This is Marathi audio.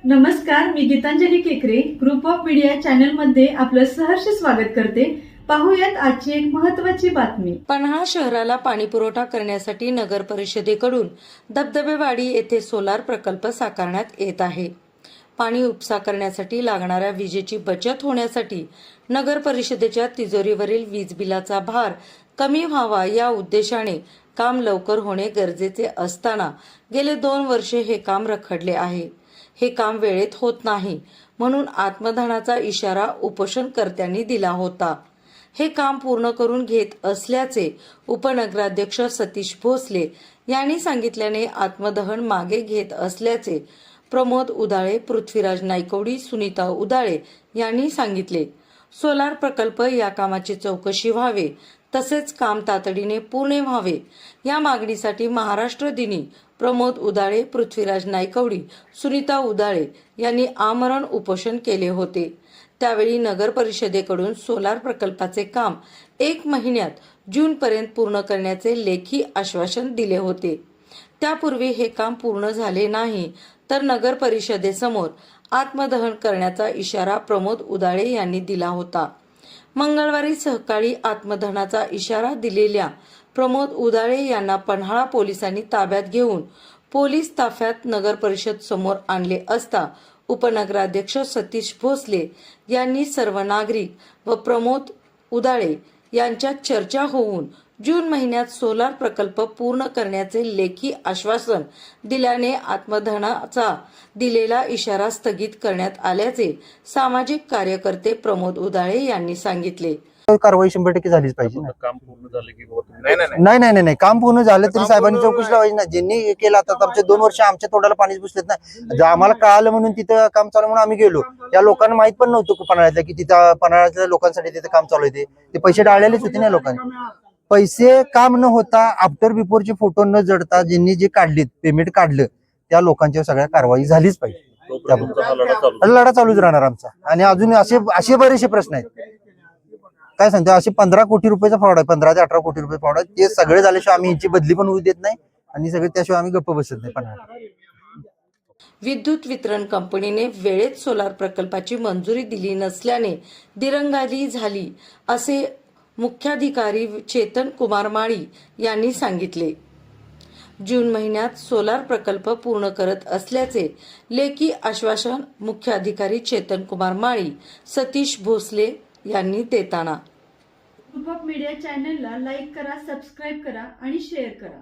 नमस्कार, मी गीतांजली केकरे ग्रुप ऑफ मीडिया चॅनल मध्ये आपलं सहर्ष स्वागत करते। पाहूयात आजची एक महत्त्वाची बातमी। पन्हाळा शहराला पाणी पुरवठा करण्यासाठी नगर परिषदेकडून धबधबेवाडी येथे सोलार प्रकल्प साकारण्यात येत आहे। पाणी उपसा करण्यासाठी लागणाऱ्या विजेची बचत होण्यासाठी नगर परिषदेच्या तिजोरीवरील वीज बिलाचा भार कमी व्हावा या उद्देशाने काम लवकर होणे गरजेचे असताना गेले 2 वर्षे हे काम रखडले आहे। हे काम वेळेत होत नाही म्हणून आत्मदहनाचा इशारा उपोषणकर्त्यांनी दिला होता। हे काम पूर्ण करून घेत असल्याचे उपनगराध्यक्ष सतीश भोसले यांनी सांगितल्याने आत्मदहन मागे घेत असल्याचे प्रमोद उदाळे, पृथ्वीराज नायकवडी, सुनीता उदाळे यांनी सांगितले। सोलार प्रकल्प या कामाची चौकशी व्हावे तसेच काम तातडीने पूर्ण व्हावे या मागणीसाठी महाराष्ट्र दिनी प्रमोद उदाळे, पृथ्वीराज नायकवडी, सुनीता उदाळे यांनी आमरण उपोषण केले होते। त्यावेळी नगर परिषदेकडून सोलार प्रकल्पाचे काम 1 महिन्यात जूनपर्यंत पूर्ण करण्याचे लेखी आश्वासन दिले होते। त्यापूर्वी हे काम पूर्ण झाले नाही तर नगर परिषदेसमोर आत्मदहन करण्याचा इशारा प्रमोद उदाळे यांनी दिला होता। मंगळवारी सकाळी आत्मदहनाचा इशारा दिलेल्या प्रमोद उदाळे यांना पन्हाळा पोलिसांनी ताब्यात घेऊन पोलीस ताफ्यात नगर परिषद समोर आणले असता उपनगराध्यक्ष सतीश भोसले यांनी सर्व नागरिक व प्रमोद उदाळे यांच्यात चर्चा होऊन जून महिन्यात सोलार प्रकल्प पूर्ण करण्याचे लेखी आश्वासन दिल्याने आत्मदहनाचा दिलेला इशारा स्थगित करण्यात आल्याचे सामाजिक कार्यकर्ते प्रमोद उदाळे यांनी सांगितले। कारवाई 100% झालीच पाहिजे ना। काम पूर्ण झालं की नाही काम पूर्ण झालं तरी साहेबांनी चौकशी लावायची ना। ज्यांनी केलं आता आमचे 2 वर्ष आमच्या तोंडाला पाणीच पुसलेत ना। आम्हाला कळालं म्हणून तिथं काम चालू म्हणून आम्ही गेलो। त्या लोकांना माहित पण नव्हतं पन्हाळ्यातल्या की तिथं पन्हाळ्यातल्या लोकांसाठी तिथे काम चालू आहे। ते पैसे डाळलेलेच होते ना लोकांनी। पैसे काम न होता आफ्टर बिफोरचे फोटो न जडता ज्यांनी जे काढलेत पेमेंट काढलं त्या लोकांच्या सगळ्या कारवाई झालीच पाहिजे। लढा चालूच राहणार आमचा। आणि अजून असे बरेचसे प्रश्न आहेत। काय सांगतो, असे 15 कोटी रुपयाचा फ्रॉड आहे, 15 ते 18 कोटी रुपये फ्रॉड आहे। ते सगळे झाल्याशिवाय आम्ही यांची बदली पण होऊ देत नाही आणि सगळे त्याशिवाय आम्ही गप्प बसत नाही। पण विद्युत वितरण कंपनीने वेळेत सोलार प्रकल्पाची मंजुरी दिली नसल्याने दिरंगाई झाली असे मुख्याधिकारी चेतन कुमार माळी यांनी सांगितले। जून महिन्यात सोलार प्रकल्प पूर्ण करत असल्याचे लेखी आश्वासन मुख्याधिकारी चेतन कुमार माळी, सतीश भोसले यांनी देताना ग्रुप ऑफ मीडिया चॅनलला लाईक करा, सबस्क्राईब करा आणि शेअर करा।